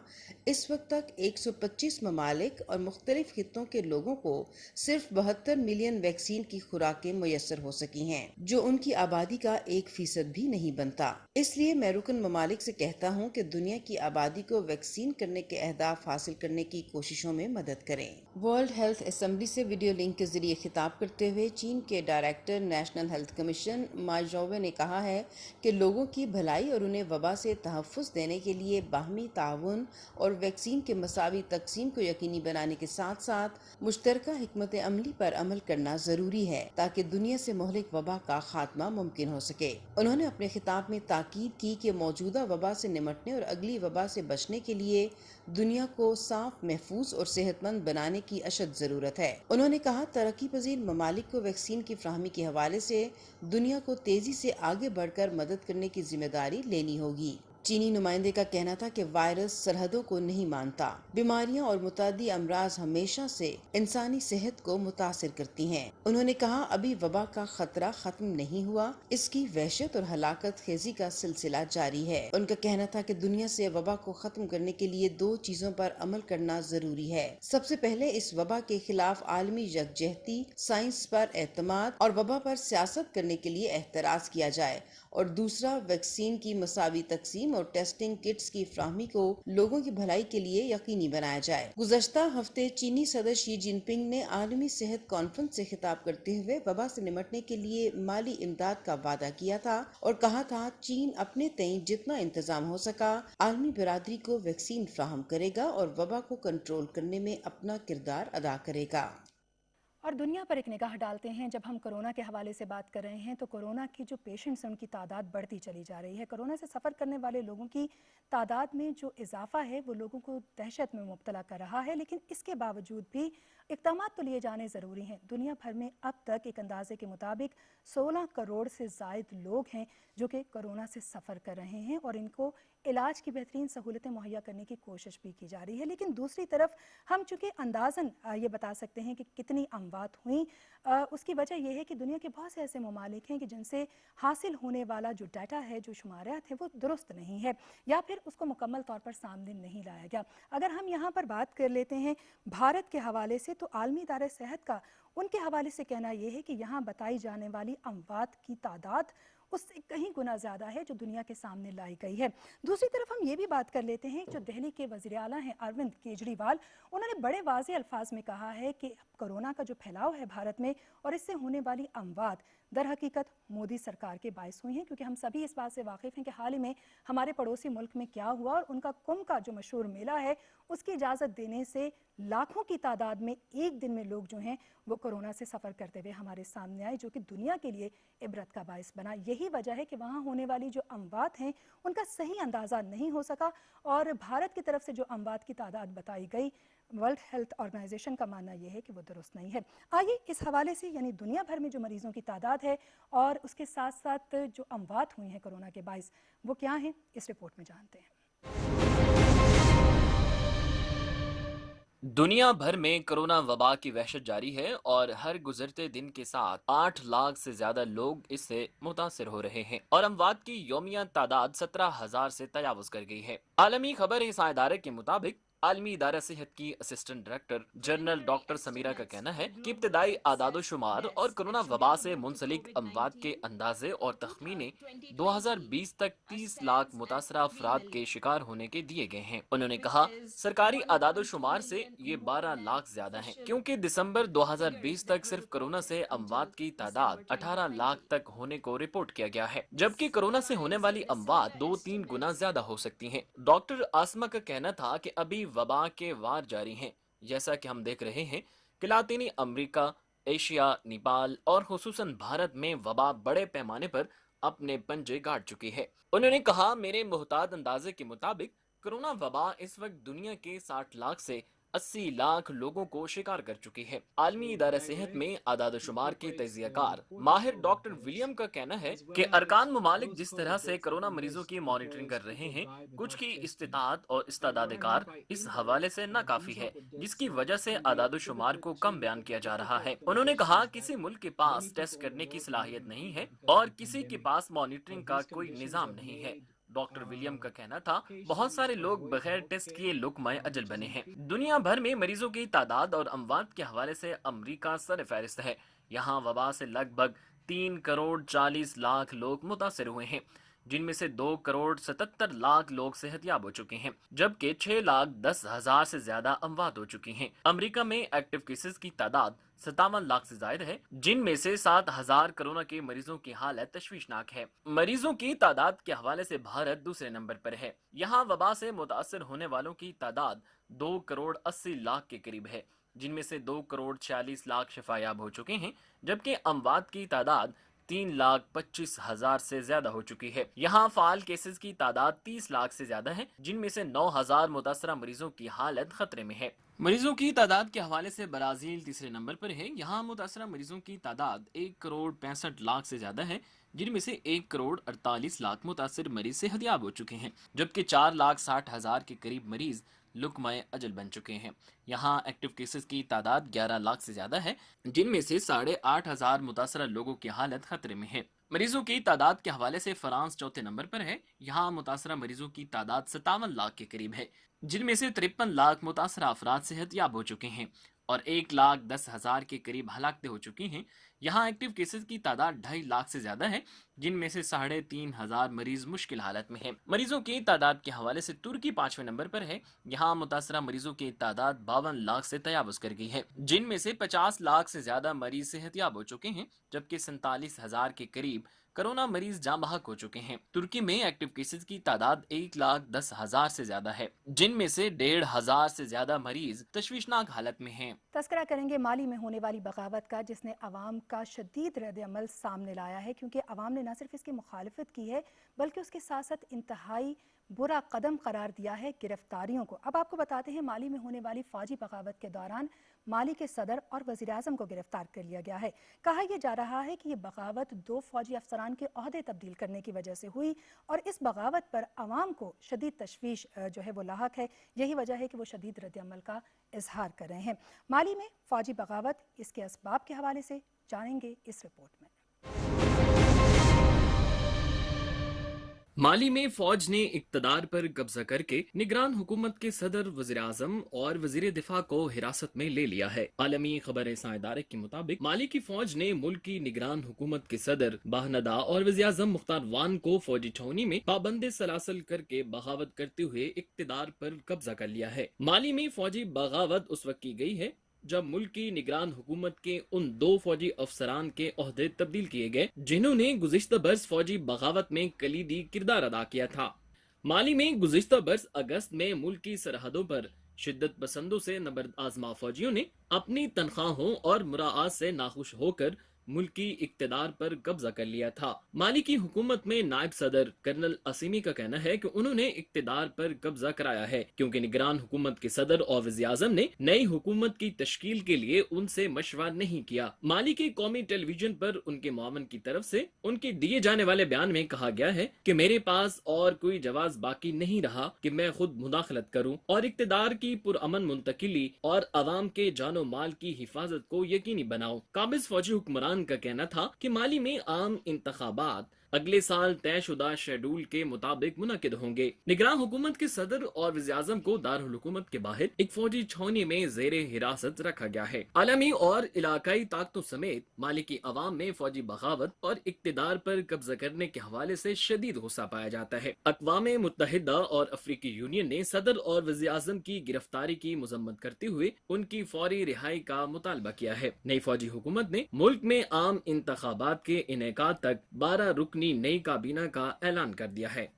اس وقت تک 125 ممالک اور مختلف خطوں کے لوگوں کو صرف 72 ملین ویکسین کی خوراکیں میسر ہو سکی ہیں، جو ان کی آبادی کا 1% بھی نہیں بنتا۔ اس لیے میں رکن ممالک سے کہتا ہوں کہ دنیا کی آبادی کو ویکسین کرنے کے اہداف حاصل کرنے کی کوششوں میں مدد کریں۔ ورلڈ ہیلتھ اسمبلی سے ویڈیو لنک کے ذریعے خطاب کرتے ہوئے چین کے ڈائریکٹر نیشنل ہیلتھ کمیشن ما جووے نے کہا ہے کہ لوگوں کی بھلائی اور انہیں وبا سے تحفظ دینے کے لیے باہمی تعاون اور ویکسین کے مساوی تقسیم کو یقینی بنانے کے ساتھ ساتھ مشترکہ حکمت عملی پر عمل کرنا ضروری ہے تاکہ دنیا سے مہلک وبا کا خاتمہ ممکن ہو سکے۔ انہوں نے اپنے خطاب میں تاکید کی کہ موجودہ وبا سے نمٹنے اور اگلی وبا سے بچنے کے لیے دنیا کو صاف، محفوظ اور صحت مند بنانے کی اشد ضرورت ہے۔ انہوں نے کہا، ترقی پذیر ممالک کو ویکسین کی فراہمی کے حوالے سے دنیا کو تیزی سے آگے بڑھ کر مدد کرنے کی ذمہ داری لینی ہوگی۔ چینی نمائندے کا کہنا تھا کہ وائرس سرحدوں کو نہیں مانتا۔ بیماریاں اور متعدی امراض ہمیشہ سے انسانی صحت کو متاثر کرتی ہیں۔ انہوں نے کہا، ابھی وبا کا خطرہ ختم نہیں ہوا، اس کی وحشت اور ہلاکت خیزی کا سلسلہ جاری ہے۔ ان کا کہنا تھا کہ دنیا سے وبا کو ختم کرنے کے لیے 2 چیزوں پر عمل کرنا ضروری ہے۔ سب سے پہلے اس وبا کے خلاف عالمی یکجہتی، سائنس پر اعتماد اور وبا پر سیاست کرنے کے لیے احتراز کیا جائے، اور دوسرا ویکسین کی مساوی تقسیم اور ٹیسٹنگ کٹس کی فراہمی کو لوگوں کی بھلائی کے لیے یقینی بنایا جائے۔ گزشتہ ہفتے چینی صدر شی جن پنگ نے عالمی صحت کانفرنس سے خطاب کرتے ہوئے وبا سے نمٹنے کے لیے مالی امداد کا وعدہ کیا تھا اور کہا تھا، چین اپنے تئیں جتنا انتظام ہو سکا عالمی برادری کو ویکسین فراہم کرے گا اور وبا کو کنٹرول کرنے میں اپنا کردار ادا کرے گا۔ और दुनिया पर एक निगाह डालते हैं। जब हम कोरोना के हवाले से बात कर रहे हैं तो कोरोना की जो पेशेंट्स हैं उनकी तादाद बढ़ती चली जा रही है। कोरोना से सफ़र करने वाले लोगों की तादाद में जो इजाफा है वो लोगों को दहशत में मुब्तला कर रहा है, लेकिन इसके बावजूद भी इक़दाम तो लिए जाने ज़रूरी हैं। दुनिया भर में अब तक एक अंदाजे के मुताबिक 16 करोड़ से ज़ायद लोग हैं जो कि कोरोना से सफ़र कर रहे हैं और इनको इलाज की बेहतरीन सहूलतें मुहैया करने की कोशिश भी की जा रही है। लेकिन दूसरी तरफ हम चूँकि अंदाज़न ये बता सकते हैं कि कितनी अमवात हुई, उसकी वजह यह है कि दुनिया के बहुत से ऐसे ममालिक हैं कि जिनसे हासिल होने वाला जो डाटा है, जो शुमारियात है, वो दुरुस्त नहीं है या फिर उसको मुकम्मल तौर पर सामने नहीं लाया गया। अगर हम यहाँ पर बात कर लेते हैं भारत के हवाले से तो आलमी इदारे सेहत का उनके हवाले से कहना यह है कि यहाँ बताई जाने वाली अमवात की तादाद उससे कहीं गुना ज़्यादा है जो दुनिया के सामने लाई गई है। दूसरी तरफ हम ये भी बात कर लेते हैं जो दिल्ली के वज़ीर आला हैं अरविंद केजरीवाल, उन्होंने बड़े वाज़ेह अल्फाज में कहा है कि कोरोना का जो फैलाव है भारत में और इससे होने वाली अमवात दर हकीकत मोदी सरकार के बायस हुई हैं, क्योंकि हम सभी इस बात से वाकिफ़ हैं कि हाल ही में हमारे पड़ोसी मुल्क में क्या हुआ और उनका कुंभ का जो मशहूर मेला है उसकी इजाज़त देने से लाखों की तादाद में एक दिन में लोग जो हैं वो कोरोना से सफ़र करते हुए हमारे सामने आए, जो कि दुनिया के लिए इबरत का बायस बना। यही वजह है कि वहाँ होने वाली जो अमवात हैं उनका सही अंदाज़ा नहीं हो सका और भारत की तरफ से जो अमवात की तादाद बताई गई, वर्ल्ड हेल्थ ऑर्गेनाइजेशन का मानना यह है कि वो दुरुस्त नहीं है। आइए इस हवाले से यानी दुनिया भर में जो मरीजों की तादाद है और उसके साथ साथ जो अमवात हुई हैं कोरोना के बायस वो क्या हैं, इस रिपोर्ट में जानते हैं। दुनिया भर में कोरोना वबा की वहशत जारी है और हर गुजरते दिन के साथ 8 लाख से ज्यादा लोग इससे मुतासिर हो रहे हैं और अमवात की यौमिया तादाद 17,000 से तजावुज कर गई है। आलमी खबर इस इदारे के मुताबिक आलमी इदारा सेहत की assistant director general doctor Samira का कहना है कि इब्तदाई आदादोशुमार और कोरोना वबा से मुंसलिक अमवात के अंदाजे और तखमीने 2020 तक 30 लाख मुतासरा अफराद के शिकार होने के दिए गए हैं। उन्होंने कहा सरकारी आदादोशुमार से ये 12 लाख ज्यादा है, क्योंकि दिसंबर 2020 तक सिर्फ कोरोना से अमवात की तादाद 18 लाख तक होने को रिपोर्ट किया गया है, जबकि कोरोना से होने वाली अमवात 2-3 गुना ज्यादा हो सकती हैं। डॉक्टर आसमा का कहना था कि अभी वबा के वार जारी हैं, जैसा कि हम देख रहे हैं कि लातीनी अमेरिका, एशिया, नेपाल और खुसूसन भारत में वबा बड़े पैमाने पर अपने पंजे गाड़ चुकी है। उन्होंने कहा मेरे मुहतात अंदाजे के मुताबिक कोरोना वबा इस वक्त दुनिया के 60 लाख से 80 लाख लोगों को शिकार कर चुकी है। आलमी इदारा सेहत में आदादोशुमार के तजियाकार माहिर डॉक्टर विलियम का कहना है कि अरकान ममालिक जिस तरह से कोरोना मरीजों की मॉनिटरिंग कर रहे हैं, कुछ की इस्तिताअत और इस्तादादकार इस हवाले से नाकाफी है, जिसकी वजह से आदादोशुमार को कम बयान किया जा रहा है। उन्होंने कहा किसी मुल्क के पास टेस्ट करने की सलाहियत नहीं है और किसी के पास मॉनिटरिंग का कोई निजाम नहीं है। डॉक्टर विलियम का कहना था बहुत सारे लोग बगैर टेस्ट किए लुकमाए अजल बने हैं। दुनिया भर में मरीजों की तादाद और अमवात के हवाले से अमरीका सर फहरिस्त है। यहाँ वबा से लगभग 3 करोड़ 40 लाख लोग मुतासिर हुए हैं, जिनमें से 2 करोड़ 77 लाख लोग सेहतयाब हो चुके हैं, जबकि 6 लाख 10 हजार से ज्यादा अमवात हो चुकी हैं। अमेरिका में एक्टिव केसेस की तादाद 57 लाख से ज्यादा है, जिनमें से 7,000 कोरोना के मरीजों की हालत तशवीशनाक है। मरीजों की तादाद के हवाले से भारत दूसरे नंबर पर है। यहाँ वबा से मुतासर होने वालों की तादाद 2 करोड़ 80 लाख के करीब है, जिनमें से 2 करोड़ 46 लाख शिफायाब हो चुके हैं, जबकि अमवात की तादाद 3,25,000 से ज्यादा हो चुकी है। यहाँ फाल केसेस की तादाद 30 लाख से ज्यादा है, जिनमें से 9,000 मुतासरा मरीजों की हालत खतरे में है। मरीजों की तादाद के हवाले से ब्राजील तीसरे नंबर पर है। यहाँ मुतासरा मरीजों की तादाद 1 करोड़ 65 लाख से ज्यादा है, जिनमें से 1 करोड़ 48 लाख मुतासर मरीज सेहतयाब हो चुके हैं, जबकि 4,60,000 के करीब मरीज लुकमाए अजल बन चुके हैं। यहाँ एक्टिव केसेस की तादाद 11 लाख से ज्यादा है, जिनमें से 8,500 मुतासरा लोगों की हालत खतरे में है। मरीजों की तादाद के हवाले से फ्रांस चौथे नंबर पर है। यहाँ मुतासरा मरीजों की तादाद 57 लाख के करीब है, जिनमें से 53 लाख मुतासरा अफराद सेहतयाब हो चुके हैं और 1,10,000 के करीब हलाकतें हो चुकी हैं। यहाँ एक्टिव केसेस की तादाद 2.5 लाख से ज्यादा है, जिनमें से 3,500 मरीज मुश्किल हालत में हैं। मरीजों की तादाद के हवाले से तुर्की 5वें नंबर पर है। यहाँ मुतासरा मरीजों की तादाद 52 लाख से तजावुज कर गई है, जिनमें से 50 लाख से ज्यादा मरीज सेहतियाब हो चुके हैं, जबकि 47,000 के करीब कोरोना मरीज जाँ बहक हो चुके हैं। तुर्की में एक्टिव केसेस की तादाद 1,10,000 से ज्यादा है, जिनमें से 1,500 से ज्यादा मरीज तशवीशनाक हालत में हैं। तस्करा करेंगे माली में होने वाली बगावत का, जिसने अवाम का शदीद रद्द अमल सामने लाया है, क्योंकि अवाम ने न सिर्फ इसकी मुखालफत की है बल्कि उसके साथ साथ इंतहाई बुरा कदम करार दिया है गिरफ्तारियों को। अब आपको बताते हैं, माली में होने वाली फौजी बगावत के दौरान माली के सदर और वज़ीर आज़म को गिरफ्तार कर लिया गया है। कहा यह जा रहा है कि ये बगावत 2 फौजी अफसरान के ओहदे तब्दील करने की वजह से हुई और इस बगावत पर अवाम को शदीद तशवीश जो है वो लाहक है। यही वजह है कि वो शदीद रद्द अमल का इजहार कर रहे हैं। माली में फौजी बगावत, इसके असबाब के हवाले से जानेंगे इस रिपोर्ट में। माली में फौज ने इक्तदार पर कब्जा करके निगरान हुकूमत के सदर, वज़ीर आज़म और वज़ीर दिफा को हिरासत में ले लिया है। आलमी खबर इदारे के मुताबिक माली की फौज ने मुल्क की निगरान हुकूमत के सदर बाहनदा और वज़ीर आज़म मुख्तार वान को फौजी छावनी में पाबंद सलासल करके बगावत करते हुए इक्तदार पर कब्जा कर लिया है। माली में फौजी बगावत उस वक्त की गई है जब मुल्क की निगरान हुकूमत के उन 2 फौजी अफसरान के ओहदे तब्दील किए गए, जिन्होंने गुज़िश्ता बरस फौजी बगावत में कलीदी किरदार अदा किया था। माली में गुज़िश्ता बरस अगस्त में मुल्क की सरहदों पर शिद्दत पसंदों से नबर्द आजमा फौजियों ने अपनी तनख्वाहों और मुराआत से नाखुश होकर मुल्क की इक्तदार पर कब्जा कर लिया था। माली की हुकूमत में नायब सदर कर्नल असीमी का कहना है कि उन्होंने इक्तदार पर कब्जा कराया है क्योंकि निगरान हुकूमत के सदर और वज़ीर आज़म ने नई हुकूमत की तश्कील के लिए उनसे मशवरा नहीं किया। माली के कौमी टेलीविजन पर उनके मुआवन की तरफ से उनके दिए जाने वाले बयान में कहा गया है कि मेरे पास और कोई जवाब बाकी नहीं रहा कि मैं खुद मुदाखलत करूं और इक्तदार की पुरअमन मुंतकिली और अवाम के जानो माल की हिफाजत को यकीनी बनाऊं। काबिज फौजी हुक्मरान का कहना था कि माली में आम इंतखाबात अगले साल तयशुदा शेड्यूल के मुताबिक मुनक्किद होंगे। निगरान हुकूमत के सदर और वज़ीर आज़म को दारुल हुकूमत के बाहर एक फौजी छावनी में ज़ेरे हिरासत रखा गया है। आलमी और इलाकाई ताकतों समेत माली की अवाम में फौजी बगावत और इक्तदार पर कब्जा करने के हवाले से शदीद गुस्सा पाया जाता है। अक़वाम मुत्तहिदा और अफ्रीकी यूनियन ने सदर और वज़ीर आज़म की गिरफ्तारी की मज़म्मत करते हुए उनकी फौरी रिहाई का मुतालबा किया है। नई फौजी हुकूमत ने मुल्क में आम इंतखाबात के इनेकाद तक 12 रुकनी नई काबीना का ऐलान कर दिया है।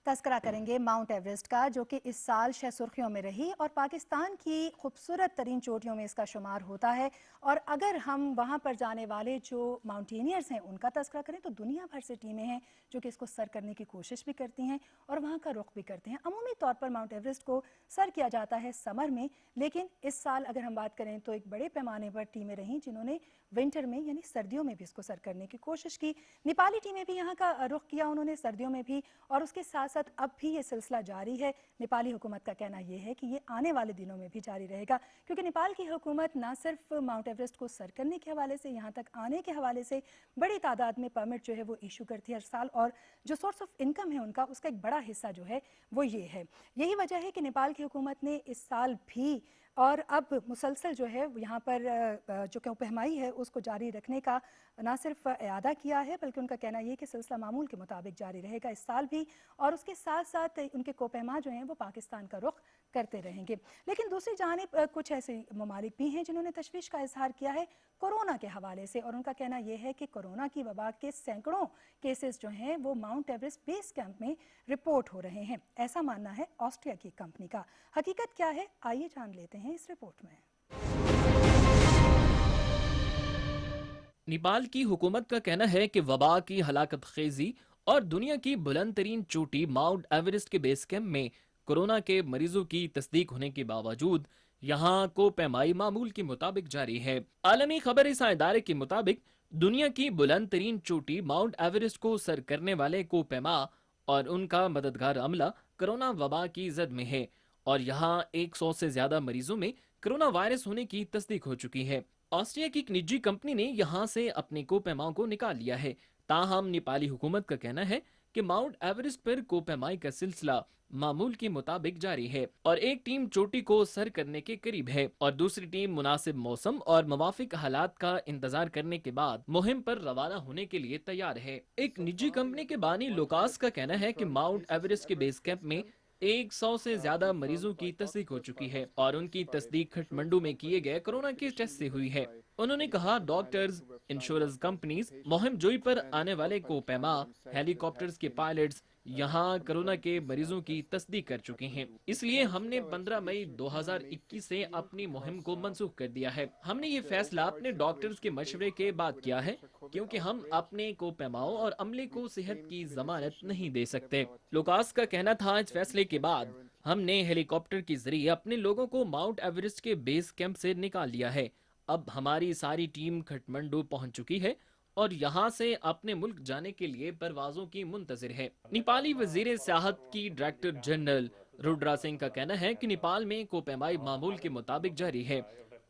तस्करा करेंगे माउंट एवरेस्ट का, जो कि इस साल शह सुर्खियों में रही और पाकिस्तान की खूबसूरत तरीन चोटियों में इसका शुमार होता है। और अगर हम वहाँ पर जाने वाले जो माउंटेनियर्स हैं उनका तस्करा करें तो दुनिया भर से टीमें हैं जो कि इसको सर करने की कोशिश भी करती हैं और वहाँ का रुख भी करते हैं। अमूमी तौर पर माउंट एवरेस्ट को सर किया जाता है समर में, लेकिन इस साल अगर हम बात करें तो एक बड़े पैमाने पर टीमें रहीं जिन्होंने विंटर में यानी सर्दियों में भी इसको सर करने की कोशिश की। नेपाली टीमें भी यहाँ का रुख किया उन्होंने सर्दियों में भी, और उसके साथ साथ अब भी ये सिलसिला जारी है। नेपाली हुकूमत का कहना ये है कि ये आने वाले दिनों में भी जारी रहेगा, क्योंकि नेपाल की हुकूमत ना सिर्फ माउंट एवरेस्ट को सर करने के हवाले से, यहाँ तक आने के हवाले से बड़ी तादाद में परमिट जो है वो इशू करती है हर साल, और जो सोर्स ऑफ इनकम है उनका उसका एक बड़ा हिस्सा जो है वो ये है। यही वजह है कि नेपाल की हुकूमत ने इस साल भी और अब मुसलसल जो है यहाँ पर जो कोपहमाई है उसको जारी रखने का ना सिर्फ इरादा किया है, बल्कि उनका कहना ये कि सिलसिला मामूल के मुताबिक जारी रहेगा इस साल भी, और उसके साथ साथ उनके कोपहमा जो हैं वो पाकिस्तान का रुख करते रहेंगे। लेकिन दूसरी जानिब कुछ ऐसे ममालिक भी हैं जिन्होंने तशवीश का इजहार किया है कोरोना के हवाले से, और उनका कहना यह है कि कोरोना की वबा के सैकड़ों केसेस जो हैं वो माउंट एवरेस्ट बेस कैंप में रिपोर्ट हो रहे हैं। ऐसा मानना है ऑस्ट्रिया की कंपनी का। हकीकत क्या है, आइए जान लेते हैं इस रिपोर्ट में। नेपाल की हुकूमत का कहना है कि वबा की हलाकत खेजी और दुनिया की बुलंद तरीन चोटी माउंट एवरेस्ट के बेस कैंप में कोरोना के मरीजों की तस्दीक होने के बावजूद यहाँ को पैमाई मामूल के मुताबिक जारी है। आलमी खबर इदारे के मुताबिक दुनिया की बुलंद तरीन चोटी माउंट एवरेस्ट को सर करने वाले को पैमा और उनका मददगार अमला कोरोना वबा की जद में है, और यहाँ 100 से ज्यादा मरीजों में कोरोना वायरस होने की तस्दीक हो चुकी है। ऑस्ट्रिया की एक निजी कंपनी ने यहाँ से अपने कोपैमाओं को निकाल लिया है। ताहम नेपाली हुकूमत का कहना है कि माउंट एवरेस्ट पर कोपैमाई का सिलसिला मामूल के मुताबिक जारी है और एक टीम चोटी को सर करने के करीब है और दूसरी टीम मुनासिब मौसम और मुवाफिक हालात का इंतजार करने के बाद मुहिम पर रवाना होने के लिए तैयार है। एक निजी कंपनी के बानी लुकास का कहना है कि माउंट एवरेस्ट के बेस कैंप में 100 से ज्यादा मरीजों की तस्दीक हो चुकी है और उनकी तस्दीक खटमंडू में किए गए कोरोना के टेस्ट से हुई है। उन्होंने कहा, डॉक्टर्स, इंश्योरेंस कंपनीज, मुहिम जोई पर आने वाले को पैमा, हेलीकॉप्टर्स के पायलट्स यहाँ कोरोना के मरीजों की तस्दीक कर चुके हैं। इसलिए हमने 15 मई 2021 से अपनी मुहिम को मंसूख कर दिया है। हमने ये फैसला अपने डॉक्टर्स के मशवरे के बाद किया है क्योंकि हम अपने को पैमाओं और अमले को सेहत की जमानत नहीं दे सकते। लुकास का कहना था, इस फैसले के बाद हमने हेलीकॉप्टर के जरिए अपने लोगों को माउंट एवरेस्ट के बेस कैंप से निकाल लिया है। अब हमारी सारी टीम खटमंडू पहुंच चुकी है और यहाँ से अपने मुल्क जाने के लिए परवाजों की मुंतजिर है। नेपाली वजीर सियाहत की डायरेक्टर जनरल रुद्रा सिंह का कहना है कि नेपाल में कोपेमाई मामूल के मुताबिक जारी है।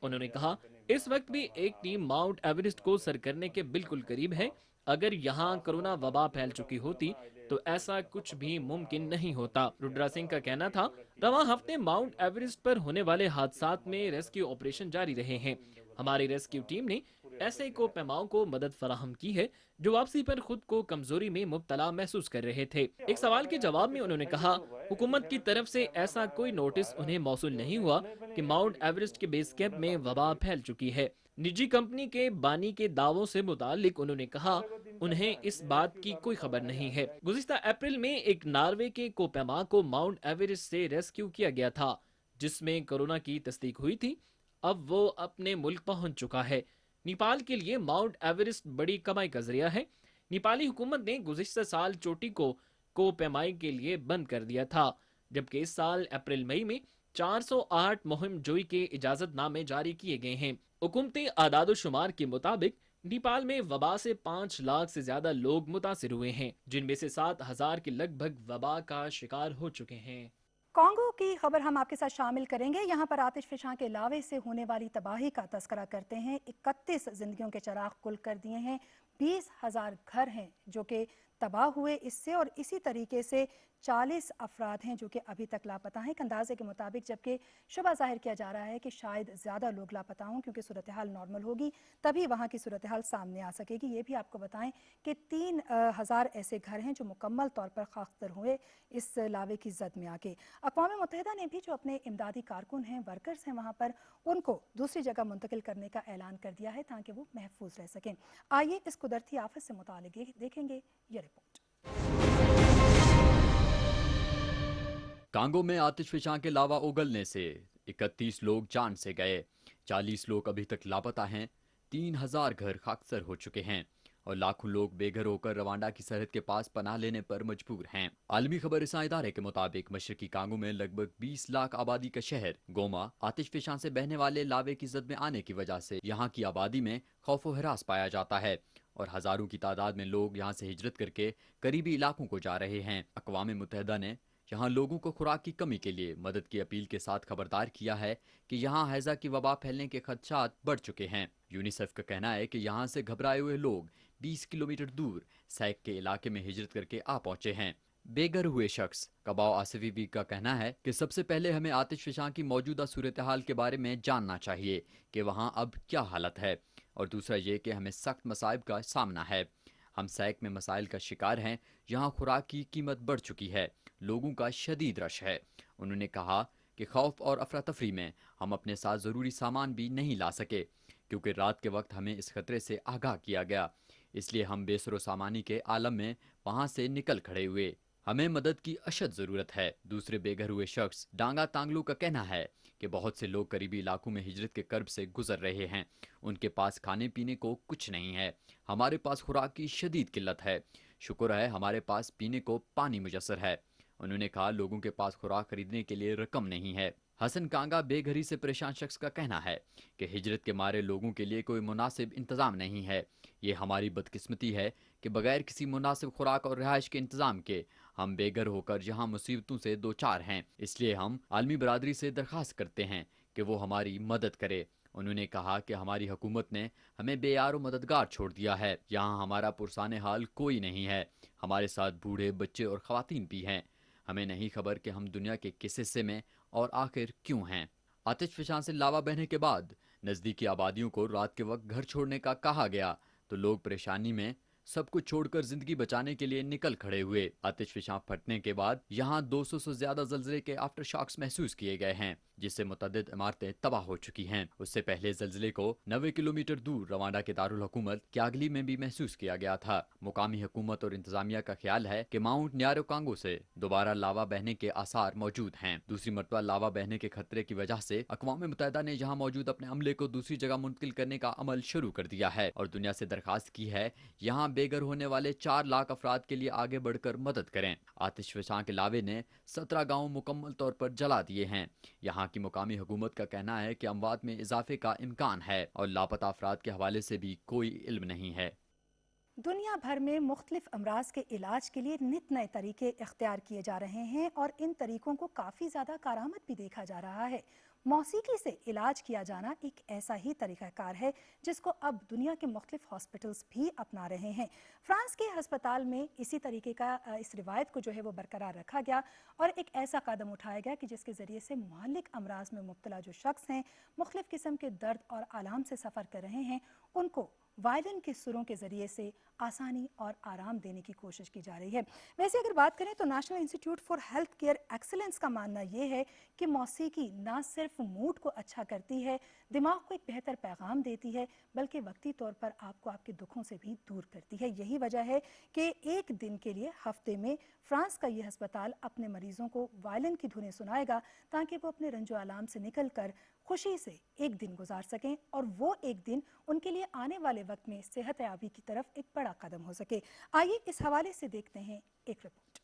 उन्होंने कहा, इस वक्त भी एक टीम माउंट एवरेस्ट को सर करने के बिल्कुल करीब है। अगर यहाँ कोरोना वबा फैल चुकी होती तो ऐसा कुछ भी मुमकिन नहीं होता। रुद्रा सिंह का कहना था, रवां हफ्ते माउंट एवरेस्ट पर होने वाले हादसात में रेस्क्यू ऑपरेशन जारी रहे हैं। हमारी रेस्क्यू टीम ने ऐसे को पैमाओं को मदद फराहम की है जो वापसी पर खुद को कमजोरी में मुब्तला महसूस कर रहे थे। एक सवाल के जवाब में उन्होंने कहा, हुकूमत की तरफ से ऐसा कोई नोटिस उन्हें मौसूल नहीं हुआ कि माउंट एवरेस्ट के बेस कैंप में वबा फैल चुकी है। निजी कंपनी के बानी के दावों से मुतालिक उन्होंने कहा, उन्हें इस बात की कोई खबर नहीं है। गुज़िश्ता अप्रैल में एक नॉर्वे के कोपेमा को माउंट एवरेस्ट से रेस्क्यू किया गया था जिसमें कोरोना की तस्दीक हुई थी। अब वो अपने मुल्क पहुंच चुका है। नेपाल के लिए माउंट एवरेस्ट बड़ी कमाई का जरिया है। नेपाली हुकूमत ने गुज़िश्ता साल चोटी को कोपेमाई के लिए बंद कर दिया था, जबकि इस साल अप्रैल मई में 408 मुहिम जोई के इजाजतनामे जारी किए गए हैं। हुकूमती आदादोशुमार के मुताबिक नेपाल में वबा से 5 लाख से ज्यादा लोग मुतासिर हुए हैं, जिनमें से 7,000 के लगभग वबा का शिकार हो चुके हैं। कांगो की खबर हम आपके साथ शामिल करेंगे। यहाँ पर आतिशफशां के लावे से होने वाली तबाही का तस्करा करते हैं। 31 जिंदगियों के चिराग कुल कर दिए हैं। 20,000 घर हैं जो कि तबाह हुए इससे, और इसी तरीके से 40 अफराद हैं जो कि अभी तक लापता हैं एक अंदाजे के मुताबिक, जबकि शुबा जाहिर किया जा रहा है कि शायद ज़्यादा लोग लापता हों क्योंकि सूरत हाल नॉर्मल होगी तभी वहाँ की सूरत हाल सामने आ सकेगी। ये भी आपको बताएं कि 3,000 ऐसे घर हैं जो मुकम्मल तौर पर खाकतर हुए इस लावे की जद में आके। अक़वाम मुत्तहिदा ने भी जो अपने इमदादी कारकुन हैं, वर्कर्स हैं वहाँ पर, उनको दूसरी जगह मुंतकिल करने का ऐलान कर दिया है ताकि वो महफूज रह सकें। आइए इस कुदरती आफत से मुतालिक देखेंगे ये रिपोर्ट। कांगो में आतिशफशां के लावा उगलने से 31 लोग जान से गए, 40 लोग अभी तक लापता हैं, 3,000 घर खाकसर हो चुके हैं और लाखों लोग बेघर होकर रवांडा की सरहद के पास पनाह लेने पर मजबूर हैं। आलमी खबर रसां इदारे के मुताबिक मशरकी कांगो में लगभग 20 लाख आबादी का शहर गोमा आतिशफशां से बहने वाले लावे की जद में आने की वजह से यहाँ की आबादी में खौफ व हरास पाया जाता है और हजारों की तादाद में लोग यहाँ से हिजरत करके करीबी इलाकों को जा रहे हैं। अक़वाम मुत्तहिदा ने यहाँ लोगों को खुराक की कमी के लिए मदद की अपील के साथ खबरदार किया है कि यहाँ हैजा की वबा फैलने के खदशात बढ़ चुके हैं। यूनिसेफ का कहना है कि यहाँ से घबराए हुए लोग 20 किलोमीटर दूर सैक के इलाके में हिजरत करके आ पहुंचे हैं। बेघर हुए शख्स कबाओ आसिफी भी का कहना है कि सबसे पहले हमें आतिशफशां की मौजूदा सूरत हाल के बारे में जानना चाहिए कि वहाँ अब क्या हालत है, और दूसरा ये कि हमें सख्त मसाइब का सामना है। हम सैक में मसाइल का शिकार हैं। यहाँ खुराक की कीमत बढ़ चुकी है, लोगों का शदीद रश है। उन्होंने कहा कि खौफ और अफरा तफरी में हम अपने साथ ज़रूरी सामान भी नहीं ला सके क्योंकि रात के वक्त हमें इस खतरे से आगाह किया गया, इसलिए हम बेसरो सामानी के आलम में वहाँ से निकल खड़े हुए। हमें मदद की अशद ज़रूरत है। दूसरे बेघर हुए शख्स डांगा तांगलू का कहना है कि बहुत से लोग करीबी इलाकों में हिजरत के कर्ब से गुजर रहे हैं, उनके पास खाने पीने को कुछ नहीं है। हमारे पास खुराक की शदीद किल्लत है, शुक्र है हमारे पास पीने को पानी मुयस्सर है। उन्होंने कहा लोगों के पास खुराक खरीदने के लिए रकम नहीं है। हसन कांगा बेघरी से परेशान शख्स का कहना है कि हिजरत के मारे लोगों के लिए कोई मुनासिब इंतज़ाम नहीं है। ये हमारी बदकिस्मती है कि बगैर किसी मुनासिब खुराक और रिहाइश के इंतज़ाम के हम बेघर होकर यहाँ मुसीबतों से दो चार हैं, इसलिए हम आलमी बरादरी से दरख्वास्त करते हैं कि वो हमारी मदद करे। उन्होंने कहा कि हमारी हुकूमत ने हमें बेयारो मददगार छोड़ दिया है। यहाँ हमारा पुरसाने हाल कोई नहीं है, हमारे साथ बूढ़े, बच्चे और ख़वातीन भी हैं। हमें नहीं खबर कि हम दुनिया के किस हिस्से में और आखिर क्यों हैं। आतिश फिशां से लावा बहने के बाद नजदीकी आबादियों को रात के वक्त घर छोड़ने का कहा गया तो लोग परेशानी में सब कुछ छोड़कर जिंदगी बचाने के लिए निकल खड़े हुए। आतिश फिशां फटने के बाद यहाँ 200 से ज्यादा जल्जले के आफ्टर शॉक्स महसूस किए गए हैं, जिससे मुतअद्दिद इमारतें तबाह हो चुकी हैं। उससे पहले जल्जले को 90 किलोमीटर दूर रवांडा के दारुल हुकूमत क्यागली में भी महसूस किया गया था। मुकामी हुकूमत और इंतजामिया का ख्याल है कि माउंट न्यारोकांगो से दोबारा लावा बहने के आसार मौजूद हैं। दूसरी मरतबा लावा बहने के खतरे की वजह से अक़वाम मुत्तहिदा ने यहाँ मौजूद अपने अमले को दूसरी जगह मुंतकिल करने का अमल शुरू कर दिया है और दुनिया से दरखास्त की है यहाँ बेघर होने वाले 4 लाख अफराद के लिए आगे बढ़कर मदद करें। आतिश फिशां के लावे ने 17 गाँव मुकम्मल तौर पर जला दिए हैं। यहाँ की मुकामी हुकूमत का कहना है कि अमवात में इजाफे का इम्कान है और लापता अफराद के हवाले से भी कोई इल्म नहीं है। दुनिया भर में मुख्तलिफ अमराज के इलाज के लिए नित नए तरीके इख्तियार किए जा रहे हैं और इन तरीकों को काफ़ी ज़्यादा कारामद भी देखा जा रहा है। मौसीकी से इलाज किया जाना एक ऐसा ही तरीक़ाकार है जिसको अब दुनिया के मुख्तलिफ हॉस्पिटल्स भी अपना रहे हैं। फ्रांस के हस्पताल में इसी तरीके का इस रिवायत को जो है वो बरकरार रखा गया और एक ऐसा कदम उठाया गया कि जिसके ज़रिए से मुहल्लिक अमराज में मुब्तला जो शख्स हैं, मुख्तलिफ किस्म के दर्द और आलाम से सफ़र कर रहे हैं, उनको वायलिन के सुरों के ज़रिए से आसानी और आराम देने की कोशिश की जा रही है। वैसे अगर बात करें तो national institute for health care excellence का मानना ये है कि मौसीकी ना सिर्फ मूड को अच्छा करती है, दिमाग को एक बेहतर पैगाम देती है, बल्कि वक्ती तौर पर आपको आपके दुखों से भी दूर करती है। यही वजह है कि एक दिन के लिए हफ्ते में फ्रांस का ये हस्पताल अपने मरीजों को वायलिन की धुनें सुनाएगा ताकि वो अपने रंजो आलाम से निकल कर खुशी से एक दिन गुजार सकें और वो एक दिन उनके लिए आने वाले वक्त में सेहत याबी की तरफ एक बड़ा कदम हो सके। आइए इस हवाले से देखते हैं एक रिपोर्ट।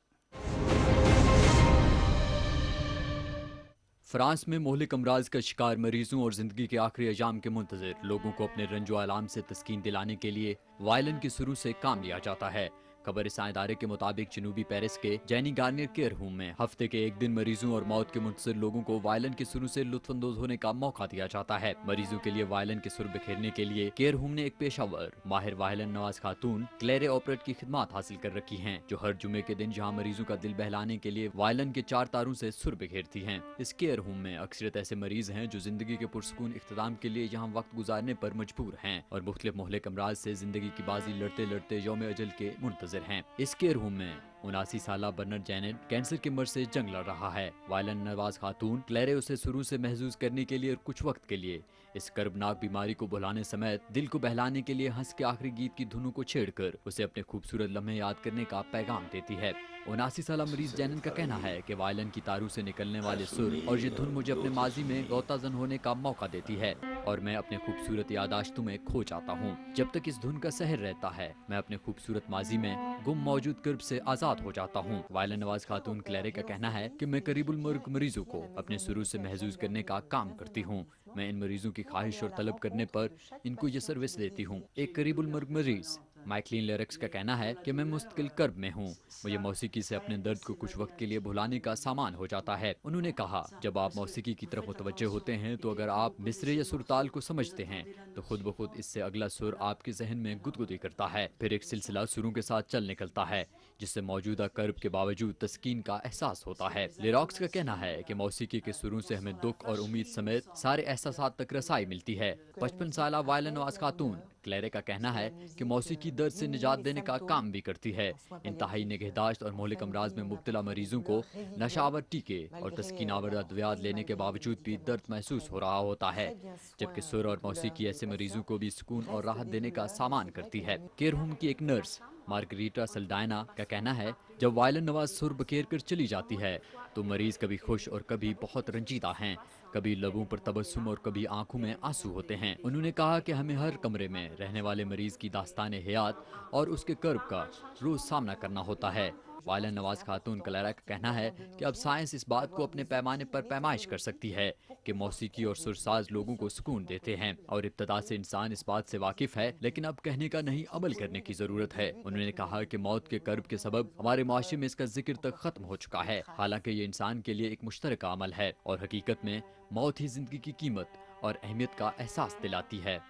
फ्रांस में मोहलिक अमराज का शिकार मरीजों और जिंदगी के आखिरी अयाम के मुंतज़िर लोगों को अपने रंजो आलाम से तस्कीन दिलाने के लिए वायलिन के शुरू से काम लिया जाता है। खबर इस इदारे के मुताबिक जनूबी पेरिस के जेनी गार्नियर केयर होम में हफ्ते के एक दिन मरीजों और मौत के मुंतज़िर लोगों को वायलिन के सुर से लुत्फानंदोज होने का मौका दिया जाता है। मरीजों के लिए वायलिन के सुर बिखेरने के लिए केयर होम ने एक पेशावर माहिर वायलिन नवाज खातून क्लेरे ऑपरेट की खिदमत हासिल कर रखी हैं, जो हर जुमे के दिन जहां मरीजों का दिल बहलाने के लिए वायलिन के 4 तारों से सुर बिखेरती हैं। इस केयर होम में अक्सरियत ऐसे मरीज हैं जो जिंदगी के पुरसकून इख्तिताम के लिए यहाँ वक्त गुजारने पर मजबूर हैं और मुख्तलिफ मोहलिक अमराज से जिंदगी की बाजी लड़ते लड़ते यौम अजल के मुंतज़िर हैं। इस केयर होम में 79 साला बर्नर्ड जैनेट कैंसर के मर्ज से जंग लड़ रहा है। वायलिन नवाज खातून क्लेरे उसे शुरू से महसूस करने के लिए और कुछ वक्त के लिए इस कर्बनाक बीमारी को भुलाने समेत दिल को बहलाने के लिए हंस के आखिरी गीत की धुनों को छेड़कर उसे अपने खूबसूरत लम्हे याद करने का पैगाम देती है। 79 साला मरीज जैनन का कहना है कि वायलिन की तारों से निकलने वाले सुर और ये धुन मुझे अपने माजी में गौताजन होने का मौका देती है और मैं अपने खूबसूरत यादाश्तों में खो जाता हूँ। जब तक इस धुन का सहर रहता है मैं अपने खूबसूरत माजी में गुम मौजूद कर्ब से आजाद हो जाता हूँ। वायलिन नवाज खातून क्लेरे का कहना है कि मैं करीबुल मुर्ग मरीजों को अपने सुरूर से महसूस करने का काम करती हूँ। मैं इन मरीजों की ख्वाहिश और तलब करने पर इनको ये सर्विस देती हूँ। एक करीबुल मुर्ग मरीज माइकलिन लिरिक्स का कहना है कि मैं मुस्तकिल कर्ब में हूँ, मुझे मौसीकी से अपने दर्द को कुछ वक्त के लिए भुलाने का सामान हो जाता है। उन्होंने कहा, जब आप मौसीकी की तरफ मुतवज्जे होते हैं तो अगर आप मिसरे या सुरताल को समझते हैं तो खुद ब खुद इससे अगला सुर आपके जहन में गुदगुदी करता है, फिर एक सिलसिला सुरों के साथ चल निकलता है जिससे मौजूदा कर्ब के बावजूद तस्कीन का एहसास होता है। लिरॉक्स का कहना है कि मौसीकी के सुरों से हमें दुख और उम्मीद समेत सारे एहसासात तक रसाई मिलती है। 55 साला वायलिन नवाज खातून क्लेरे का कहना है कि मौसीकी दर्द से निजात देने का काम भी करती है। इंतहाई निगहदाश्त और मौलिक अमराज में मुब्तला मरीजों को नशावर टीके और तस्कीन आवर अद्वियात लेने के बावजूद भी दर्द महसूस हो रहा होता है, जबकि सुर और मौसीकी ऐसे मरीजों को भी सुकून और राहत देने का सामान करती है। केयर होम की एक नर्स मार्गरीटा सल्डाइना का कहना है, जब वायलिन नवाज सुर बखेर कर चली जाती है तो मरीज कभी खुश और कभी बहुत रंजीदा हैं, कभी लबों पर तबस्सुम और कभी आंखों में आंसू होते हैं। उन्होंने कहा कि हमें हर कमरे में रहने वाले मरीज की दास्तान हयात और उसके कर्ब का रोज सामना करना होता है। वायलिन नवाज खातून क्लेरा का कहना है कि अब साइंस इस बात को अपने पैमाने पर पैमाइश कर सकती है कि मौसीकी और सुरसाज लोगों को सुकून देते हैं और इब्तदा से इंसान इस बात से वाकिफ है, लेकिन अब कहने का नहीं अमल करने की जरूरत है। उन्होंने कहा कि मौत के कर्ब के सबब हमारे माशरे में इसका जिक्र तक खत्म हो चुका है, हालांकि ये इंसान के लिए एक मुश्तरका अमल है और हकीकत में मौत ही जिंदगी की कीमत और अहमियत का एहसास दिलाती है।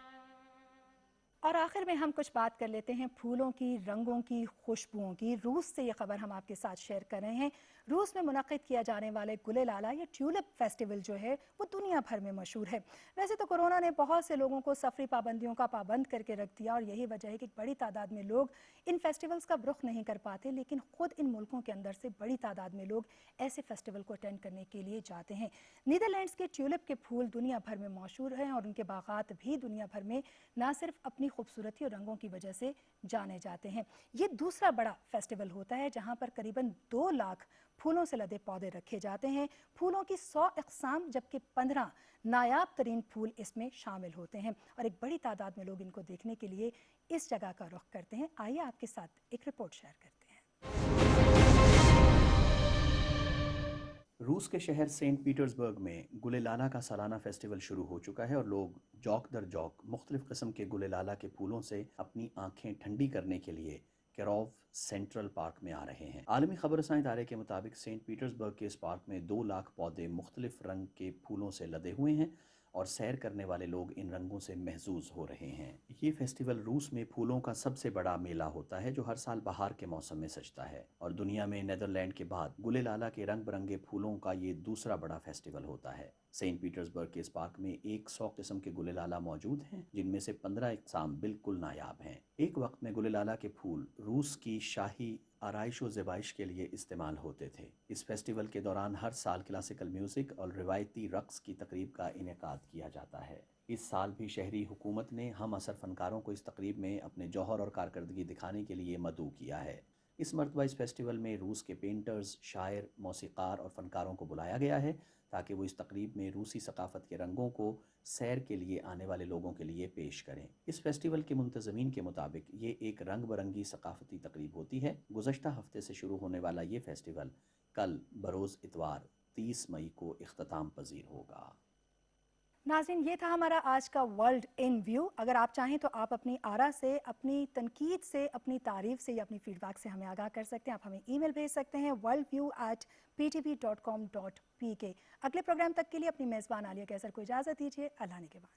اور آخر میں ہم کچھ بات کر لیتے ہیں پھولوں کی، رنگوں کی، خوشبوؤں کی۔ روس سے یہ خبر ہم آپ کے ساتھ شیئر کر رہے ہیں۔ روس میں منعقد کیا جانے والے گل لالا یا ٹیولپ فیسٹیول جو ہے وہ دنیا بھر میں مشہور ہے۔ ویسے تو کورونا نے بہت سے لوگوں کو سفری پابندیوں کا پابند کر کے رکھ دیا اور یہی وجہ ہے کہ بڑی تعداد میں لوگ ان فیسٹیولز کا رخ نہیں کر پاتے، لیکن خود ان ملکوں کے اندر سے بڑی تعداد میں لوگ ایسے فیسٹیول کو اٹینڈ کرنے کے لیے جاتے ہیں۔ نیدرلینڈز کے ٹیولپ کے پھول دنیا بھر میں مشہور ہیں اور ان کے باغات بھی دنیا بھر میں نہ صرف اپنی خوبصورتی اور رنگوں کی وجہ سے جانے جاتے ہیں۔ یہ دوسرا بڑا فیسٹیول ہوتا ہے جہاں پر قریباً 2 لاکھ پھولوں سے لدے پودے رکھے جاتے ہیں۔ پھولوں کی 100 اقسام جبکہ 15 نایاب ترین پھول اس میں شامل ہوتے ہیں اور ایک بڑی تعداد میں لوگ ان کو دیکھنے کے لیے اس جگہ کا رخ کرتے ہیں۔ آئیے آپ کے ساتھ ایک رپورٹ شیئر کرتے ہیں۔ روس کے شہر سینٹ پیٹرزبرگ میں گل لالا کا سالانہ فیسٹیول شروع ہو چکا ہے اور لوگ جوک در جوک مختلف قسم کے گل لالا کے پھولوں سے اپنی آنکھیں ٹھنڈی کرنے کے لیے کیروو سینٹرل پارک میں آ رہے ہیں۔ عالمی خبر رساں ادارے کے مطابق سینٹ پیٹرزبرگ کے اس پارک میں 2 لاکھ پودے مختلف رنگ کے پھولوں سے لدے ہوئے ہیں اور سیر کرنے والے لوگ ان رنگوں سے محظوظ ہو رہے ہیں۔ یہ فیسٹیول روس میں پھولوں کا سب سے بڑا میلہ ہوتا ہے جو ہر سال بہار کے موسم میں سجتا ہے اور دنیا میں نیدرلینڈ کے بعد گل لالا کے رنگ برنگے پھولوں کا یہ دوسرا بڑا فیسٹیول ہوتا ہے۔ سینٹ پیٹرزبرگ کے اس پارک میں 100 قسم کے گل لالا موجود ہیں جن میں سے 15 اقسام بالکل نایاب ہیں۔ ایک وقت میں گل لالا کے پھول روس کی شاہی آرائش و زیبائش کے لیے استعمال ہوتے تھے۔ اس فیسٹیول کے دوران ہر سال کلاسیکل میوزک اور روایتی رقص کی تقریب کا انعقاد کیا جاتا ہے۔ اس سال بھی شہری حکومت نے ہم اثر فنکاروں کو اس تقریب میں اپنے جوہر اور کارکردگی دکھانے کے لیے مدعو کیا ہے۔ اس مرتبہ اس فیسٹیول میں روس کے پینٹرز، شاعر، موسیقار اور فنکاروں کو بلایا گیا ہے تاکہ وہ اس تقریب میں روسی ثقافت کے رنگوں کو سیر کے لیے آنے والے لوگوں کے لیے پیش کریں۔ اس فیسٹیول کے منتظمین کے مطابق یہ ایک رنگ برنگی ثقافتی تقریب ہوتی ہے۔ گزشتہ ہفتے سے شروع ہونے والا یہ فیسٹیول کل بروز اتوار 30 مئی کو اختتام پذیر ہوگا۔ ناظرین، یہ تھا ہمارا آج کا ورلڈ ان ویو۔ اگر آپ چاہیں تو آپ اپنی آرا سے، اپنی تنقید سے، اپنی تعریف سے یا اپنی فیڈ بیک سے ہمیں آگاہ کر سکتے ہیں۔ آپ ہمیں ای میل بھیج سکتے ہیں worldview@ptv.com.pk۔ اگلے پروگرام تک کے لیے اپنی میزبان عالیہ کیسر کو اجازت دیجیے۔ اللہ نگہبان۔